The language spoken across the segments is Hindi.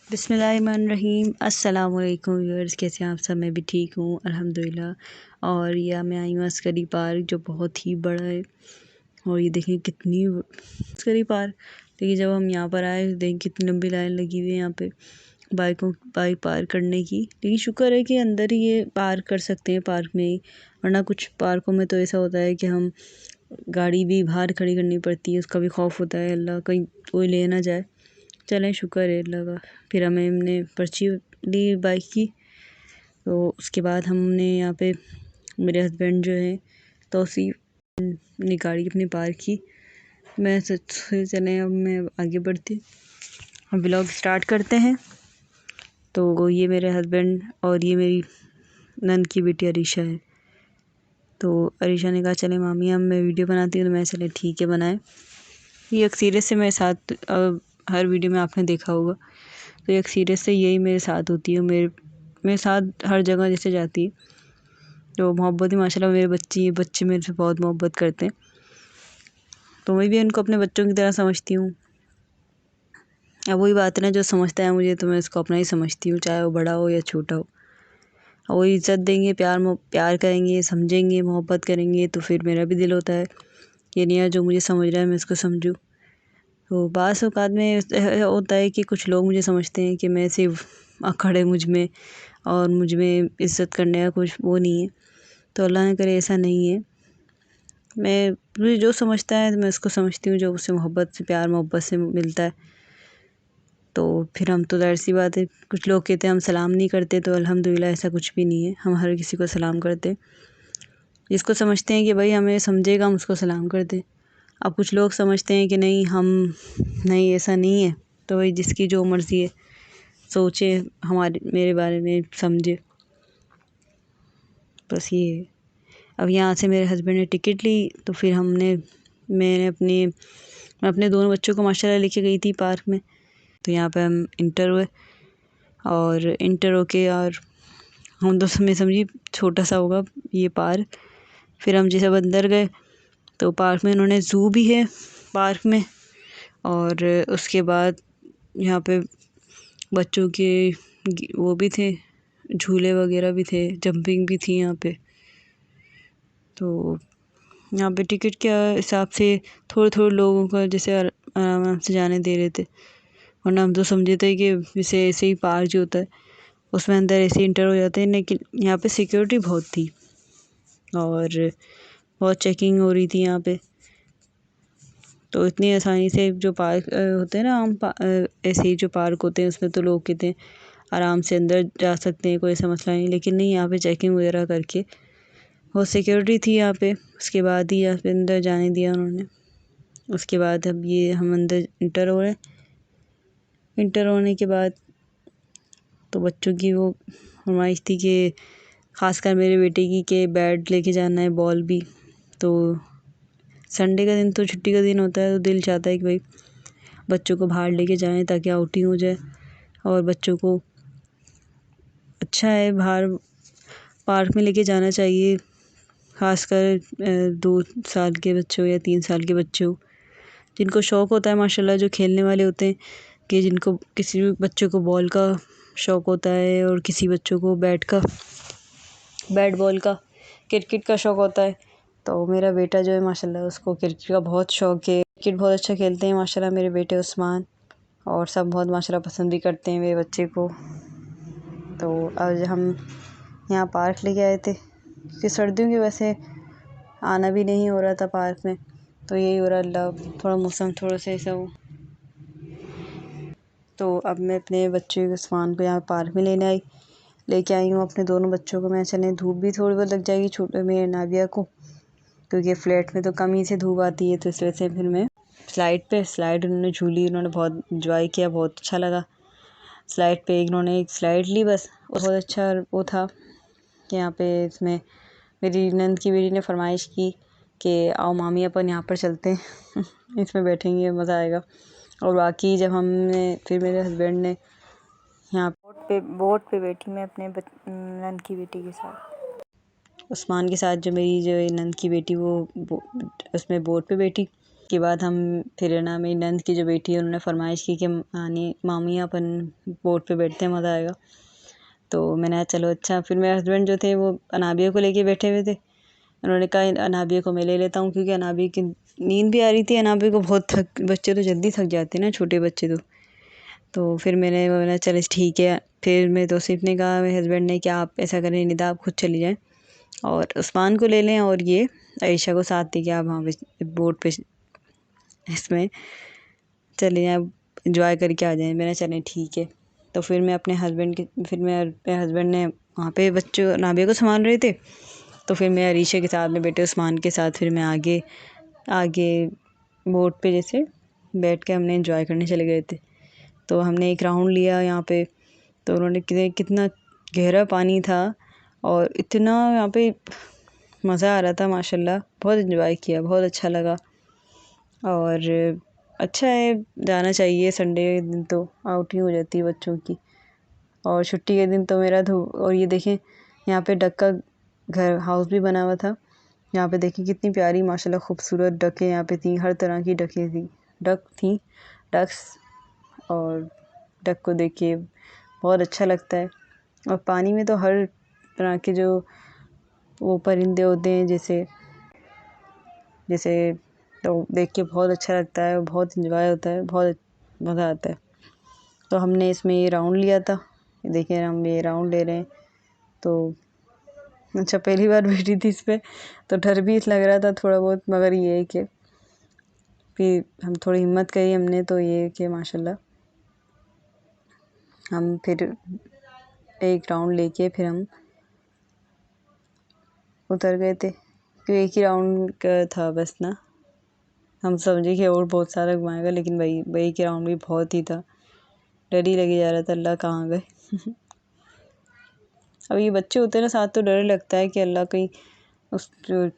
बिस्मिल्लाहिर्रहमानिर्रहीम। अस्सलाम वालेकुम व्यूअर्स, कैसे हैं आप सब? मैं भी ठीक हूँ अल्हम्दुलिल्लाह। और यह मैं आई हूँ अस्करी पार्क, जो बहुत ही बड़ा है। और ये देखें कितनी अस्करी पार्क। देखिए जब हम यहाँ पर आए देखें कितनी लंबी लाइन लगी हुई है यहाँ पे बाइक पार्क करने की। लेकिन शुक्र है कि अंदर ही ये पार्क कर सकते हैं पार्क में ही, वरना कुछ पार्कों में तो ऐसा होता है कि हम गाड़ी भी बाहर खड़ी करनी पड़ती है, उसका भी खौफ होता है अल्लाह कहीं कोई ले ना जाए। चलें शुक्र है अल्लाह का। फिर हमने पर्ची ली बाइक की, तो उसके बाद हमने यहाँ पे मेरे हस्बैंड जो है तौसीफ ने गाड़ी अपनी पार्क की। मैं चले अब मैं आगे बढ़ती, हम व्लॉग स्टार्ट करते हैं। तो ये मेरे हस्बैंड और ये मेरी नंद की बेटी अरीशा है। तो अरीशा ने कहा चले मामी अब मैं वीडियो बनाती हूँ, तो मैं चले ठीक है बनाए। ये अक्सरियत से मेरे साथ हर वीडियो में आपने देखा होगा, तो एक सीरियस से यही मेरे साथ होती है, मेरे साथ हर जगह जैसे जाती है। तो मोहब्बत ही माशाल्लाह मेरे बच्चे मेरे से बहुत मोहब्बत करते हैं, तो मैं भी उनको अपने बच्चों की तरह समझती हूँ। अब वही बात है ना, जो समझता है मुझे तो मैं उसको अपना ही समझती हूँ, चाहे वो बड़ा हो या छोटा हो। और वो इज़्ज़त देंगे, प्यार करेंगे, समझेंगे, मोहब्बत करेंगे, तो फिर मेरा भी दिल होता है कि नहीं जो मुझे समझ रहा है मैं उसको समझूँ। तो बाज़ औक़ात में होता है कि कुछ लोग मुझे समझते हैं कि मैं सिर्फ अकड़ है मुझ में और मुझ में इज़्ज़त करने का कुछ वो नहीं है। तो अल्लाह न करे ऐसा नहीं है। मुझे जो समझता है मैं उसको समझती हूँ, जो उससे मोहब्बत से प्यार मोहब्बत से मिलता है। तो फिर हम तो ज़ाहिर सी बात है, कुछ लोग कहते हैं हम सलाम नहीं करते, तो अल्हम्दुलिल्लाह ऐसा कुछ भी नहीं है, हम हर किसी को सलाम करते हैं। जिसको समझते हैं कि भाई हमें समझेगा हम उसको सलाम करते। अब कुछ लोग समझते हैं कि नहीं ऐसा नहीं है, तो भाई जिसकी जो मर्ज़ी है सोचे, मेरे बारे में समझे, बस ये है। अब यहाँ से मेरे हस्बैंड ने टिकट ली, तो फिर मैं अपने दोनों बच्चों को माशाल्लाह लेके गई थी पार्क में। तो यहाँ पे हम इंटर हुए, और इंटर होके और हम तो समझी छोटा सा होगा ये पार्क। फिर हम जैसे अंदर गए, तो पार्क में उन्होंने ज़ू भी है पार्क में, और उसके बाद यहाँ पे बच्चों के वो भी थे, झूले वगैरह भी थे, जंपिंग भी थी यहाँ पे। तो यहाँ पे टिकट के हिसाब से थोड़े लोगों का जैसे आराम से जाने दे रहे थे, वरना हम तो समझे थे कि जैसे ऐसे ही पार्क जो होता है उसमें अंदर ऐसे इंटर हो जाते हैं। लेकिन यहाँ पे सिक्योरिटी बहुत थी और बहुत चेकिंग हो रही थी यहाँ पे। तो इतनी आसानी से जो पार्क होते हैं ना ऐसे ही जो पार्क होते हैं उसमें तो लोग कहते हैं आराम से अंदर जा सकते हैं, कोई ऐसा मसला नहीं। लेकिन नहीं, यहाँ पे चेकिंग वगैरह करके बहुत सिक्योरिटी थी यहाँ पे, उसके बाद ही यहाँ पे अंदर जाने दिया उन्होंने। उसके बाद अब ये हम अंदर इंटर हो रहे हैं। इंटर होने के बाद तो बच्चों की वो फरमाइश थी कि ख़ासकर मेरे बेटे की कि बैट लेके जाना है, बॉल भी। तो संडे का दिन तो छुट्टी का दिन होता है, तो दिल चाहता है कि भाई बच्चों को बाहर लेके जाएं ताकि आउटिंग हो जाए, और बच्चों को अच्छा है बाहर पार्क में लेके जाना चाहिए। ख़ासकर 2 साल के बच्चे हो या 3 साल के बच्चे हो, जिनको शौक़ होता है माशाल्लाह, जो खेलने वाले होते हैं, कि जिनको किसी भी बच्चे को बॉल का शौक़ होता है और किसी बच्चों को बैट बॉल का, क्रिकेट का शौक़ होता है। तो मेरा बेटा जो है माशाल्लाह उसको क्रिकेट का बहुत शौक़ है, क्रिकेट बहुत अच्छा खेलते हैं माशाल्लाह मेरे बेटे उस्मान, और सब बहुत माशाल्लाह पसंद भी करते हैं मेरे बच्चे को। तो आज हम यहाँ पार्क लेके आए थे कि सर्दियों की वजह से आना भी नहीं हो रहा था पार्क में, तो यही हो रहा अल्लाह थोड़ा मौसम थोड़ा सा ऐसा हो। तो अब मैं अपने बच्चे उस्मान को यहाँ पार्क में लेके आई हूँ अपने दोनों बच्चों को। मैं चले धूप भी थोड़ी बहुत लग जाएगी छोटे मेरे नाबिया को, क्योंकि फ्लैट में तो कम ही से धूप आती है, तो इस वजह से फिर मैं स्लाइड उन्होंने झूली, उन्होंने बहुत इंजॉय किया, बहुत अच्छा लगा। स्लाइड पे इन्होंने एक स्लाइड ली बस, बहुत अच्छा वो था कि यहाँ पे इसमें मेरी नंद की बेटी ने फरमाइश की कि आओ मामी अपन यहाँ पर चलते हैं इसमें बैठेंगे, मज़ा आएगा। और बाकी जब हमने फिर मेरे हस्बैंड ने यहाँ बोट पे बैठी मैं अपने नंद की बेटी के साथ, उस्मान के साथ, जो मेरी जो नंद की बेटी वो उसमें बोट पे बैठी। के बाद हम फिर है ना, मेरी नंद की जो बेटी है उन्होंने फरमाइश की कि मामी अपन बोट पे बैठते हैं, मज़ा आएगा। तो मैंने कहा चलो अच्छा। फिर मेरे हस्बैंड जो थे वो अनाबिया को लेके बैठे हुए थे। उन्होंने कहा अनाबिया को मैं ले लेता हूँ, क्योंकि अनाबिया की नींद भी आ रही थी। अनाबिया को बहुत बच्चे तो जल्दी थक जाते हैं ना, छोटे बच्चे तो फिर मैंने बोला चलो ठीक है। फिर मेरे तौसीफ़ ने कहा, मेरे हस्बैंड ने, कि आप ऐसा करें निदा, आप खुद चली जाएँ और उस्मान को ले लें और ये आयशा को साथ लेके आप वहाँ पे बोट पे इसमें चले जाएँ, एंजॉय करके आ जाएँ। मैंने चलें ठीक है। तो फिर मैं अपने मेरे हस्बैंड ने वहाँ पे बच्चों नाबिया को संभाल रहे थे। तो फिर मैं अरीशा के साथ में बेटे उस्मान के साथ फिर मैं आगे बोट पे जैसे बैठ के हमने एंजॉय करने चले गए थे। तो हमने एक राउंड लिया यहाँ पे। तो उन्होंने कितना गहरा पानी था और इतना यहाँ पे मज़ा आ रहा था माशाल्लाह। बहुत एंजॉय किया, बहुत अच्छा लगा। और अच्छा है, जाना चाहिए। संडे के दिन तो आउटिंग हो जाती है बच्चों की, और छुट्टी के दिन तो मेरा तो। और ये देखें यहाँ पे डक का घर हाउस भी बना हुआ था। यहाँ पे देखिए कितनी प्यारी माशाल्लाह खूबसूरत डकें यहाँ पे थी, हर तरह की डकें थी, डक्स। और डक को देख के बहुत अच्छा लगता है। और पानी में तो हर तरह के जो वो परिंदे होते हैं जैसे तो देख के बहुत अच्छा लगता है, बहुत इंजॉय होता है, बहुत मज़ा आता है। तो हमने इसमें ये राउंड लिया था। देखिए हम ये राउंड ले रहे हैं। तो अच्छा, पहली बार बैठी थी इस पे तो डर भी लग रहा था थोड़ा बहुत, मगर ये है कि फिर हम थोड़ी हिम्मत करी हमने। तो ये कि माशाल्लाह हम फिर एक राउंड लेके फिर हम उतर गए थे, क्योंकि एक ही राउंड का था बस ना। हम समझे कि और बहुत सारा घुमाएगा, लेकिन वही के राउंड भी बहुत ही था। डर ही लगे जा रहा था, अल्लाह कहाँ गए। अब ये बच्चे होते हैं ना साथ, तो डर लगता है कि अल्लाह कहीं उस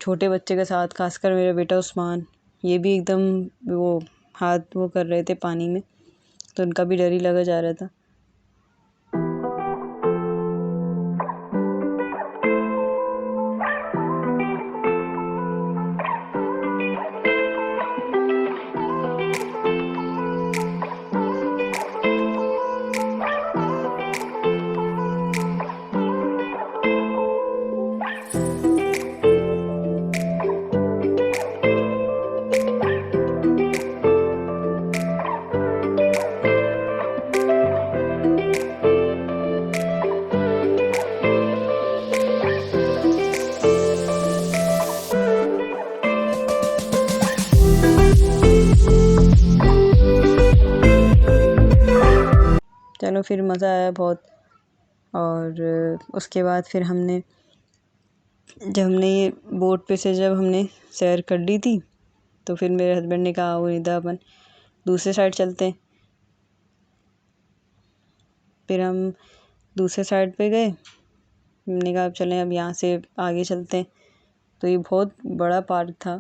छोटे बच्चे के साथ, खासकर मेरा बेटा उस्मान, ये भी एकदम वो हाथ वो कर रहे थे पानी में, तो उनका भी डर ही लगा जा रहा था। चलो फिर मज़ा आया बहुत। और उसके बाद फिर जब हमने ये बोट पे से जब हमने सैर कर ली थी, तो फिर मेरे हस्बैंड ने कहा, वो निदा अपन दूसरे साइड चलते हैं। फिर हम दूसरे साइड पे गए। हमने कहा चलें अब यहाँ से आगे चलते हैं। तो ये बहुत बड़ा पार्क था,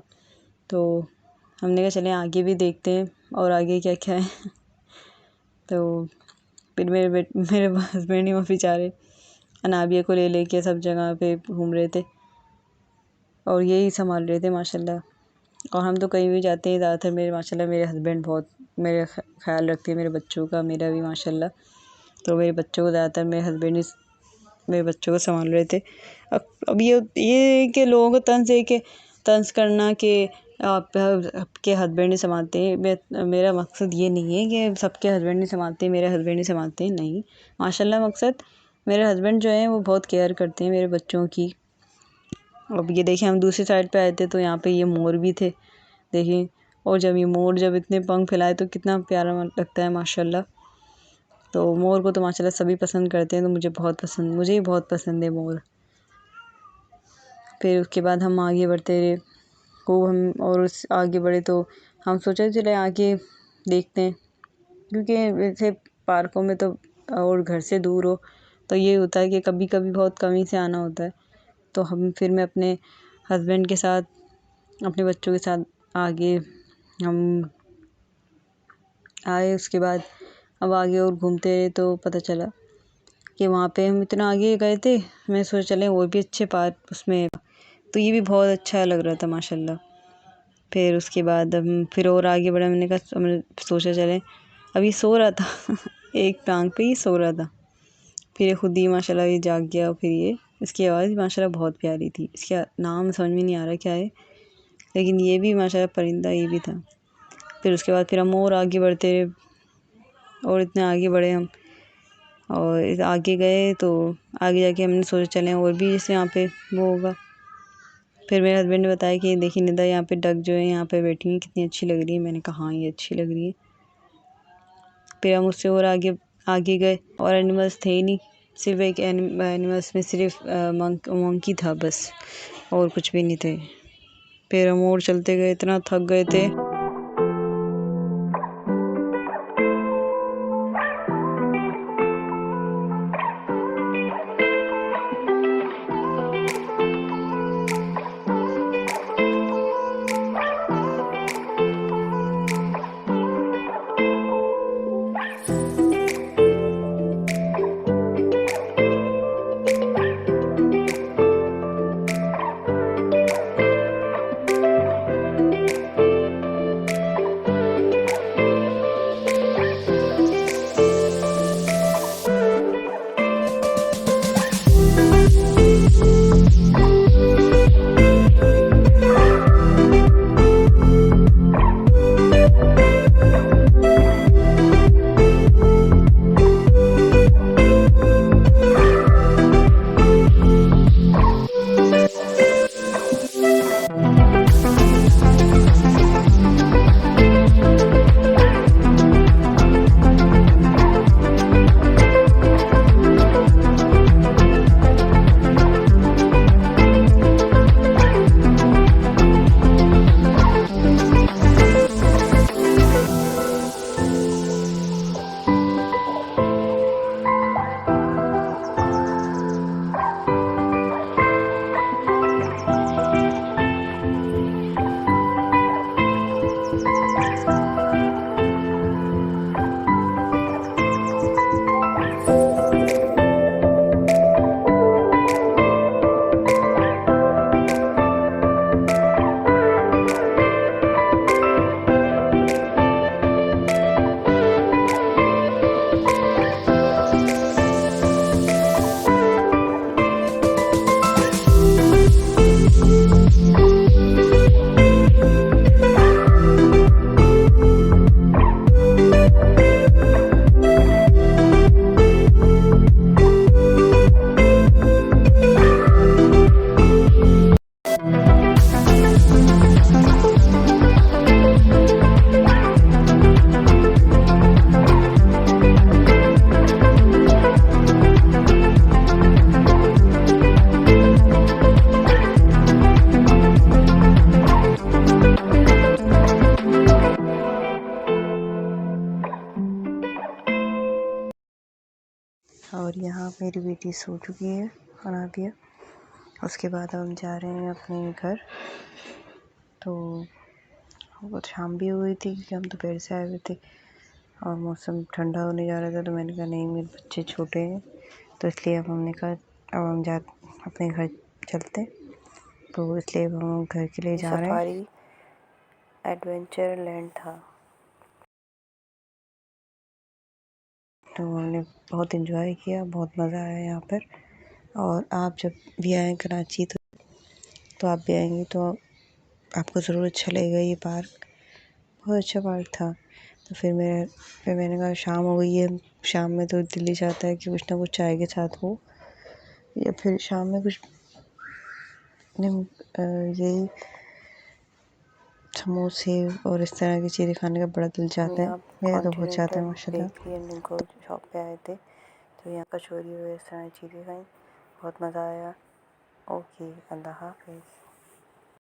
तो हमने कहा चलें आगे भी देखते हैं और आगे क्या क्या है। तो फिर मेरे हस्बैंड ही वो बेचारे अनाबिया को ले के सब जगह पे घूम रहे थे और यही संभाल रहे थे माशाल्लाह। और हम तो कहीं भी जाते हैं ज़्यादातर मेरे हस्बैंड बहुत मेरे ख्याल रखते हैं, मेरे बच्चों का, मेरा भी माशाल्लाह। तो मेरे बच्चों को ज़्यादातर मेरे हस्बैंड ही मेरे बच्चों को संभाल रहे थे। अब ये कि लोगों को तंज करना कि आपके हस्बैंड ही संभालते हैं। मेरा मकसद ये नहीं है कि सबके हस्बैंड ही संभालते, मेरे हस्बैंड ही संभालते हैं, नहीं। माशाल्लाह मकसद मेरे हस्बैंड जो हैं वो बहुत केयर करते हैं मेरे बच्चों की। अब ये देखिए हम दूसरी साइड पे आए थे, तो यहाँ पे ये मोर भी थे, देखिए। और जब ये मोर जब इतने पंख फैलाए तो कितना प्यारा लगता है माशाल्लाह। तो मोर को तो माशाल्लाह सभी पसंद करते हैं, तो मुझे ही बहुत पसंद है मोर। फिर उसके बाद हम आगे बढ़ते रहे, उस आगे बढ़े तो हम सोचे चले आगे देखते हैं, क्योंकि वैसे पार्कों में तो और घर से दूर हो तो ये होता है कि कभी कभी बहुत कमी से आना होता है। तो मैं अपने हस्बैंड के साथ, अपने बच्चों के साथ आगे हम आए। उसके बाद अब आगे और घूमते रहे तो पता चला कि वहाँ पे हम इतना आगे गए थे, मैं सोच चले वो भी अच्छे पार्क उसमें। तो ये भी बहुत अच्छा लग रहा था माशाल्लाह। फिर उसके बाद हम फिर और आगे बढ़े। मैंने कहा, हमने सोचा चले, अभी सो रहा था एक टांग पे ही सो रहा था। फिर ये खुद ही माशाल्लाह ये जाग गया। फिर ये इसकी आवाज़ माशाल्लाह बहुत प्यारी थी। इसका नाम समझ में नहीं आ रहा क्या है, लेकिन ये भी माशाल्लाह परिंदा ये भी था। फिर उसके बाद फिर हम और आगे बढ़ते रहे और इतने आगे बढ़े हम, और आगे गए तो आगे जाके हमने सोचा चलें और भी जैसे यहाँ पे वो होगा। फिर मेरे हस्बैंड ने बताया कि देखिए निदा, यहाँ पे डक जो है यहाँ पे बैठी हैं, कितनी अच्छी लग रही है। मैंने कहा हाँ ये अच्छी लग रही है। फिर हम उससे और आगे आगे गए और एनिमल्स थे ही नहीं, सिर्फ एक एनिमल्स में सिर्फ मंकी था बस, और कुछ भी नहीं थे। फिर हम और चलते गए, इतना थक गए थे। और यहाँ मेरी बेटी सो चुकी है खाना दिया। उसके बाद हम जा रहे हैं अपने घर। तो बहुत शाम भी हुई थी क्योंकि हम दोपहर से आए हुए थे और मौसम ठंडा होने जा रहा था। तो मैंने कहा नहीं, मेरे बच्चे छोटे हैं, तो इसलिए अब हमने कहा अब हम अपने घर चलते। तो इसलिए अब हम घर के लिए जा रहे हैं। सफारी एडवेंचर लैंड था, तो हमने बहुत इन्जॉय किया, बहुत मज़ा आया यहाँ पर। और आप जब भी आएँ कराची तो आप भी आएंगे तो आपको ज़रूर अच्छा लगेगा। ये पार्क बहुत अच्छा पार्क था। तो फिर मैंने कहा शाम हो गई है, शाम में तो दिल्ली चाहता है कि कुछ ना कुछ चाय के साथ हो, या फिर शाम में कुछ यही समोसे और इस तरह की चीज़ें खाने का बड़ा दिल चाहता है। मेरा तो बहुत चाहता है माशाल्लाह। शॉप पे आए थे तो यहाँ कचौरी और इस तरह की चीज़ें खाई, बहुत मज़ा आया। ओके, अल्लाह हाफ़िज़।